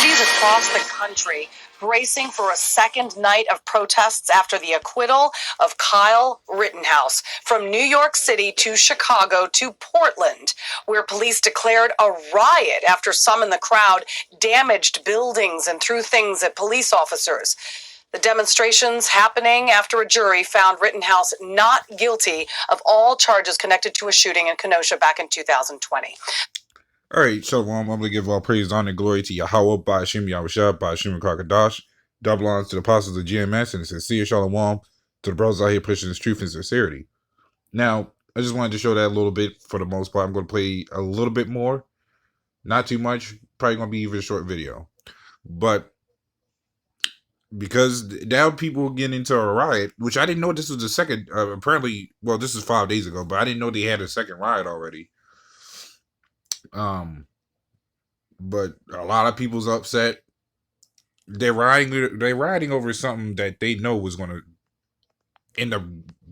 Cities across the country bracing for a second night of protests after the acquittal of Kyle Rittenhouse. From New York City to Chicago to Portland, where police declared a riot after some in the crowd damaged buildings and threw things at police officers. The demonstrations happening after a jury found Rittenhouse not guilty of all charges connected to a shooting in Kenosha back in 2020. All right, so I'm going to give all praise, honor, and glory to YAHAWAHSH'S, Kakadash. Double honors to the apostles of GMS, and sincere shalom to the brothers out here pushing this truth and sincerity. Now, I just wanted to show that a little bit. For the most part, I'm going to play a little bit more. Not too much. Probably going to be even a short video. But because now people get into a riot, which I didn't know this was the second, apparently, well, this is 5 days ago, but I didn't know they had a second riot already. But a lot of people's upset. They're riding over something that they know was going to end up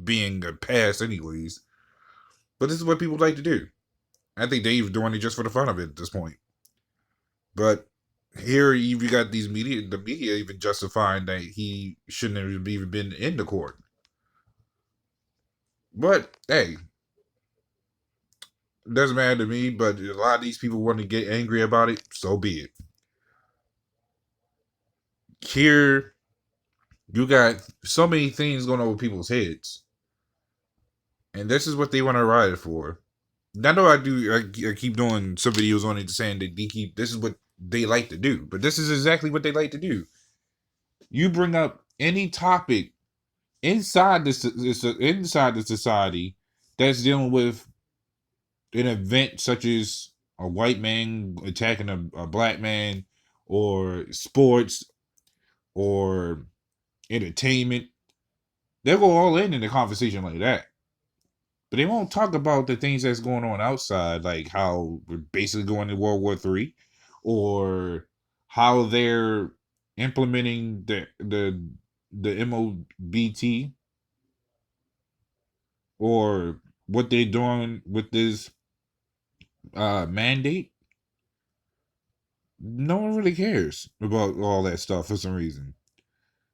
being a pass anyways. But this is what people like to do. I think they're even doing it just for the fun of it at this point. But here you got the media even justifying that he shouldn't have even been in the court. But hey, it doesn't matter to me, but a lot of these people want to get angry about it, so be it. Here, you got so many things going over people's heads. And this is what they want to riot for. I know I keep doing some videos on it saying that this is what they like to do. But this is exactly what they like to do. You bring up any topic inside the society that's dealing with an event such as a white man attacking a black man, or sports, or entertainment. They'll go all in the conversation like that. But they won't talk about the things that's going on outside, like how we're basically going to World War III, or how they're implementing the MOBT, or what they're doing with this mandate. No one really cares about all that stuff for some reason,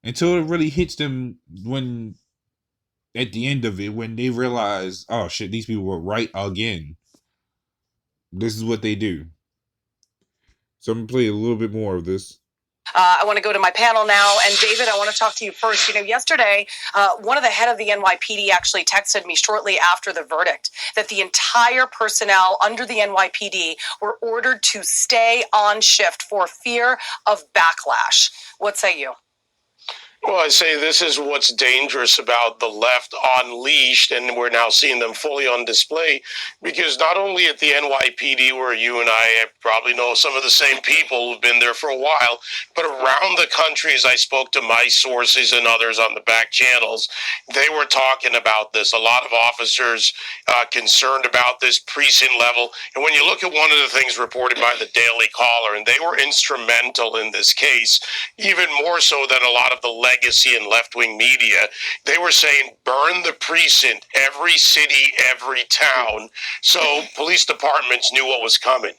until it really hits them when, at the end of it, when they realize, oh shit, these people were right again. This is what they do. So I'm going to play a little bit more of this. I want to go to my panel now. And David, I want to talk to you first. You know, yesterday, one of the head of the NYPD actually texted me shortly after the verdict that the entire personnel under the NYPD were ordered to stay on shift for fear of backlash. What say you? Well, I say this is what's dangerous about the left unleashed, and we're now seeing them fully on display, because not only at the NYPD, where you and I probably know some of the same people who've been there for a while, but around the country, as I spoke to my sources and others on the back channels, they were talking about this. A lot of officers concerned about this precinct level. And when you look at one of the things reported by the Daily Caller, and they were instrumental in this case, even more so than a lot of the legacy and left-wing media, they were saying burn the precinct, every city, every town. So police departments knew what was coming.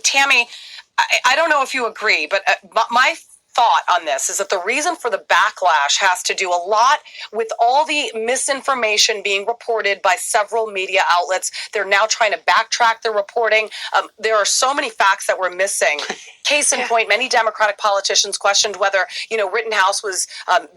Tammy, I don't know if you agree, but my thought on this is that the reason for the backlash has to do a lot with all the misinformation being reported by several media outlets. They're now trying to backtrack their reporting. There are so many facts that we're missing. Case in point, many Democratic politicians questioned whether, Rittenhouse was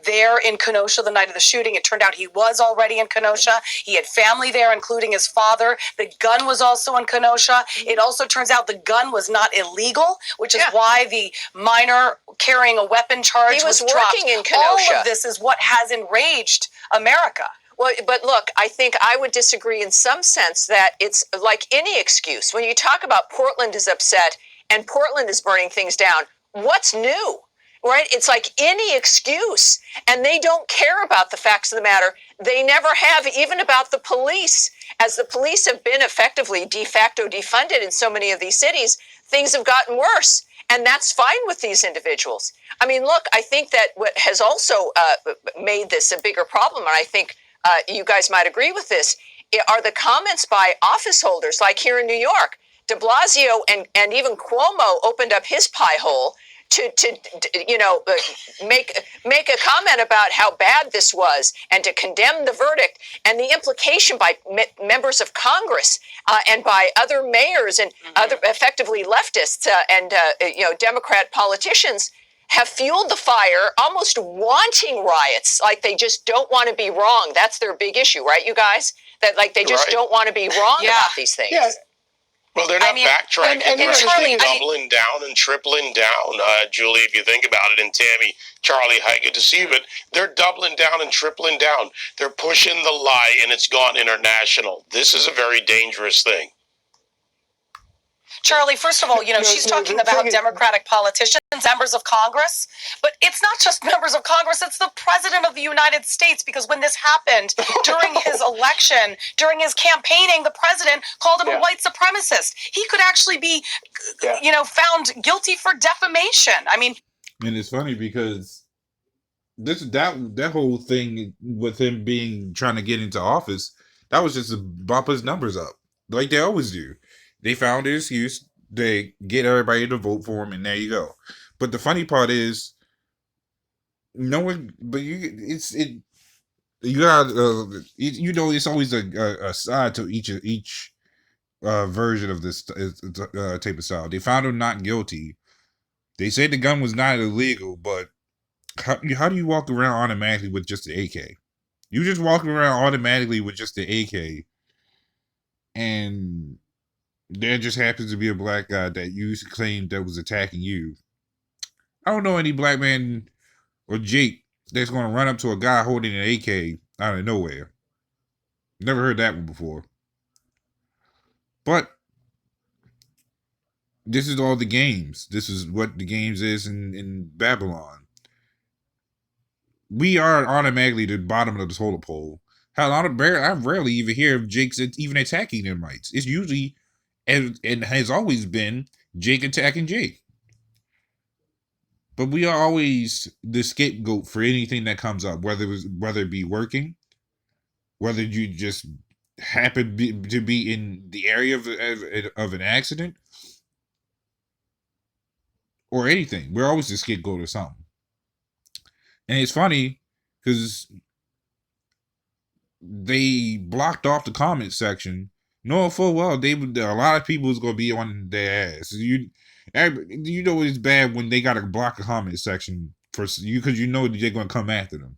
there in Kenosha the night of the shooting. It turned out he was already in Kenosha. He had family there, including his father. The gun was also in Kenosha. It also turns out the gun was not illegal, which is why the minor carrying a weapon charge was dropped. He was working in Kenosha. All of this is what has enraged America. Well, but look, I think I would disagree in some sense that it's like any excuse. When you talk about Portland is upset and Portland is burning things down, what's new, right? It's like any excuse, and they don't care about the facts of the matter. They never have, even about the police. As the police have been effectively de facto defunded in so many of these cities, things have gotten worse. And that's fine with these individuals. I mean, look, I think that what has also made this a bigger problem, and I think you guys might agree with this, are the comments by office holders, like here in New York. De Blasio and even Cuomo opened up his pie hole to make a comment about how bad this was and to condemn the verdict, and the implication by members of Congress and by other mayors and other effectively leftists and Democrat politicians have fueled the fire, almost wanting riots. Like they just don't want to be wrong. That's their big issue, right, you guys? That like they just don't want to be wrong about these things. Yeah. Well, they're not backtracking. and They're Charlie, actually doubling down and tripling down, Julie, if you think about it. And Tammy, Charlie, hi, good to see you. But they're doubling down and tripling down. They're pushing the lie, and it's gone international. This is a very dangerous thing. Charlie, first of all, she's talking about Democratic politicians, members of Congress, but it's not just members of Congress, it's the President of the United States, because when this happened during his election, during his campaigning, the President called him a white supremacist. He could actually be, found guilty for defamation. I mean... And it's funny because that whole thing with him trying to get into office, that was just to bump his numbers up, like they always do. They found an excuse. They get everybody to vote for him, and there you go. But the funny part is, no one. But it's always a side to each version of this type of style. They found him not guilty. They said the gun was not illegal, but how do you walk around automatically with just the AK? You just walk around automatically with just the AK, and there just happens to be a black guy that you claim that was attacking you. I don't know any black man or Jake that's going to run up to a guy holding an AK out of nowhere. Never heard that one before. But this is all the games. This is what the games is in Babylon. We are automatically the bottom of the totem pole. Hell, I rarely even hear of Jake's even attacking them rights. It's usually, and has always been, Jake attacking Jake. But we are always the scapegoat for anything that comes up, whether it be working, whether you just happen to be in the area of an accident, or anything. We're always the scapegoat or something. And it's funny because they blocked off the comment section, knowing full well a lot of people is going to be on their ass. You know it's bad when they got to block the comment section for you because you know they're going to come after them.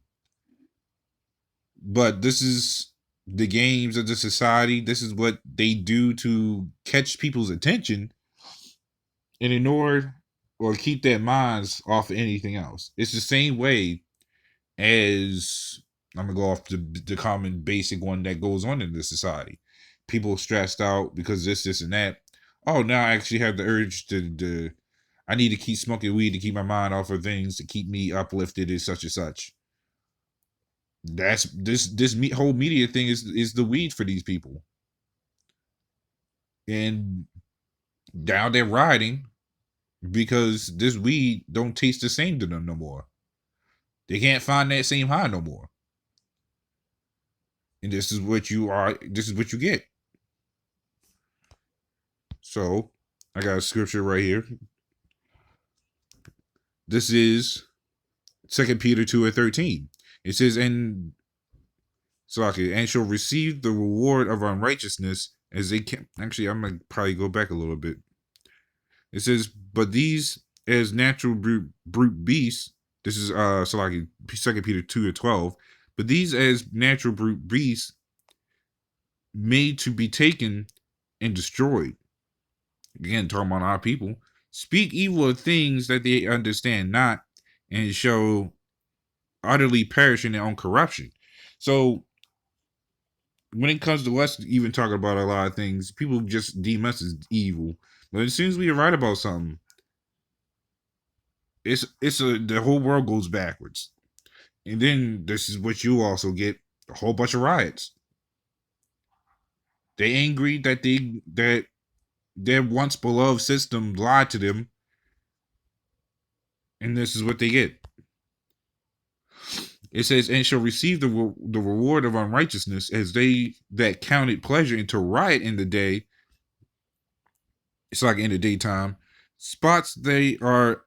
But this is the games of the society. This is what they do to catch people's attention and ignore or keep their minds off of anything else. It's the same way as, I'm going to go off the common basic one that goes on in this society. People stressed out because this, and that. Oh, now I actually have the urge to I need to keep smoking weed to keep my mind off of things, to keep me uplifted and such. That's this whole media thing is the weed for these people. And now they're rioting because this weed don't taste the same to them no more. They can't find that same high no more. And this is what you get. So, I got a scripture right here. This is 2 Peter 2:13. It says, and shall receive the reward of unrighteousness as they can. Actually, I'm going to probably go back a little bit. It says, but these as natural brute beasts, this is 2 Peter 2:12, but these as natural brute beasts made to be taken and destroyed. Again, talking about our people. Speak evil of things that they understand not, and shall utterly perish in their own corruption. So, when it comes to us even talking about a lot of things, people just deem us as evil. But as soon as we write about something, the whole world goes backwards. And then this is what you also get: a whole bunch of riots. They angry that their once beloved system lied to them, and this is what they get. It says, and shall receive the reward of unrighteousness as they that counted pleasure into riot in the day It's like in the daytime. Spots they are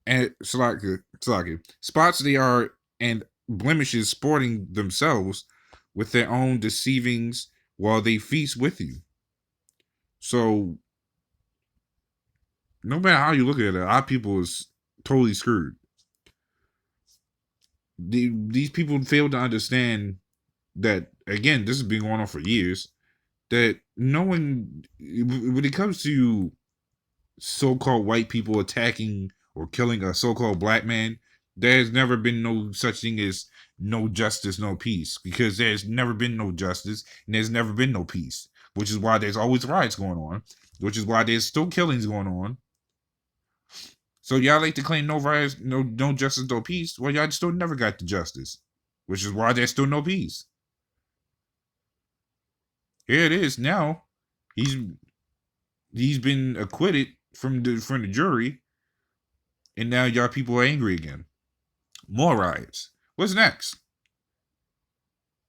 and spots they are and blemishes sporting themselves with their own deceivings while they feast with you. So no matter how you look at it, our people is totally screwed. These people fail to understand that, again, this has been going on for years, that knowing when it comes to so-called white people attacking or killing a so-called black man, there's never been no such thing as no justice, no peace, because there's never been no justice and there's never been no peace, which is why there's always riots going on, which is why there's still killings going on. So y'all like to claim no riots, no justice, no peace. Well, y'all still never got the justice, which is why there's still no peace. Here it is now. He's been acquitted from the jury, and now y'all people are angry again. More riots. What's next?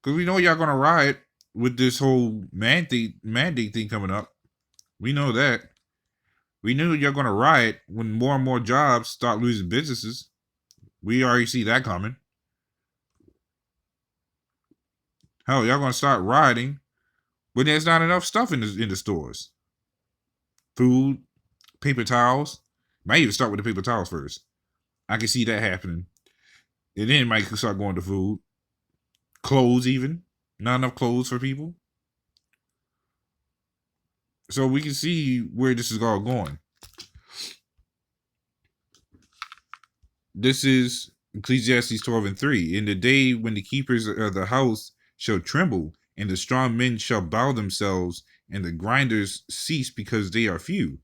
Because we know y'all gonna riot with this whole mandate thing coming up. We know that. We knew you're gonna riot when more and more jobs start losing businesses. We already see that coming. Hell, y'all gonna start rioting when there's not enough stuff in the stores. Food, paper towels. Might even start with the paper towels first. I can see that happening. And then it might start going to food. Clothes even. Not enough clothes for people. So we can see where this is all going. This is Ecclesiastes 12:3. In the day when the keepers of the house shall tremble, and the strong men shall bow themselves, and the grinders cease because they are few,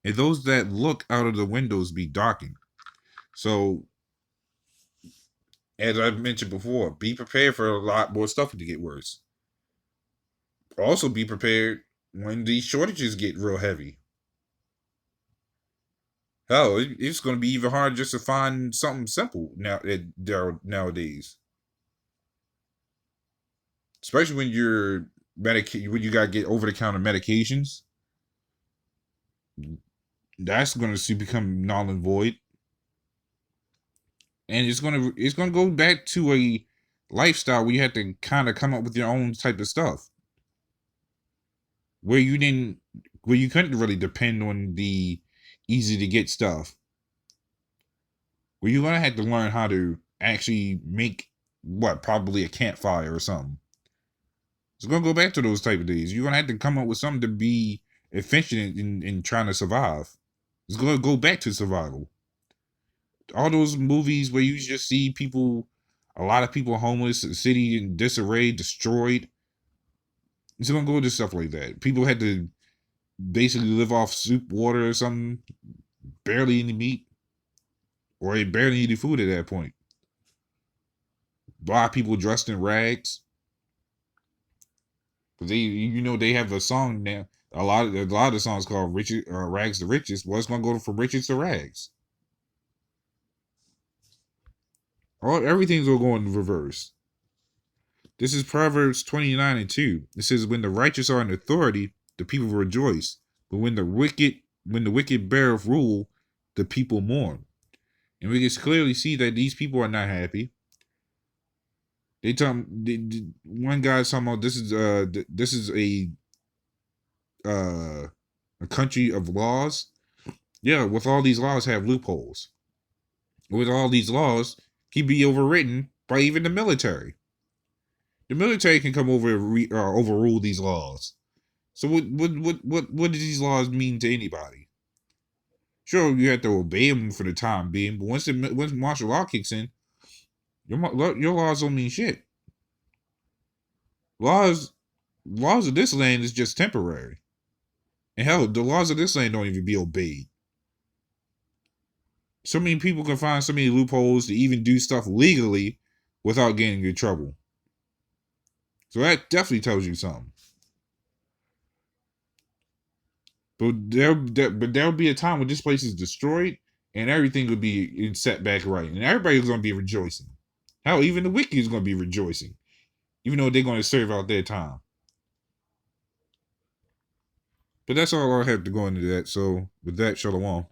and those that look out of the windows be darkened. So, as I've mentioned before, be prepared for a lot more stuff to get worse. Also be prepared when these shortages get real heavy. Hell, it's going to be even harder just to find something simple nowadays. Especially when when you got to get over-the-counter medications. That's going to become null and void. And it's going to go back to a lifestyle where you have to kind of come up with your own type of stuff. Where you couldn't really depend on the easy to get stuff. Where you're gonna have to learn how to actually make probably a campfire or something. It's gonna go back to those type of days. You're gonna have to come up with something to be efficient in trying to survive. It's gonna go back to survival. All those movies where you just see a lot of people homeless, the city in disarray, destroyed. It's gonna go to stuff like that. People had to basically live off soup, water, or something, barely any meat, or they barely any food at that point. A lot of people dressed in rags. Cause they have a song now. A lot of the songs called "Rags to Riches." Well, it's gonna go from riches to rags. Everything's gonna go in reverse. This is Proverbs 29:2. It says, "When the righteous are in authority, the people rejoice. But when the wicked bear rule, the people mourn." And we can clearly see that these people are not happy. One guy's talking about this is a country of laws. Yeah, with all these laws have loopholes. With all these laws, can be overridden by even the military. The military can come over and overrule these laws. So what do these laws mean to anybody? Sure, you have to obey them for the time being, but once martial law kicks in, your laws don't mean shit. Laws of this land is just temporary. And hell, the laws of this land don't even be obeyed. So many people can find so many loopholes to even do stuff legally without getting in trouble. So that definitely tells you something. But there'll be a time when this place is destroyed and everything will be set back right. And everybody's going to be rejoicing. Hell, even the wicked is going to be rejoicing. Even though they're going to serve out their time. But that's all I have to go into that. So with that, shalom.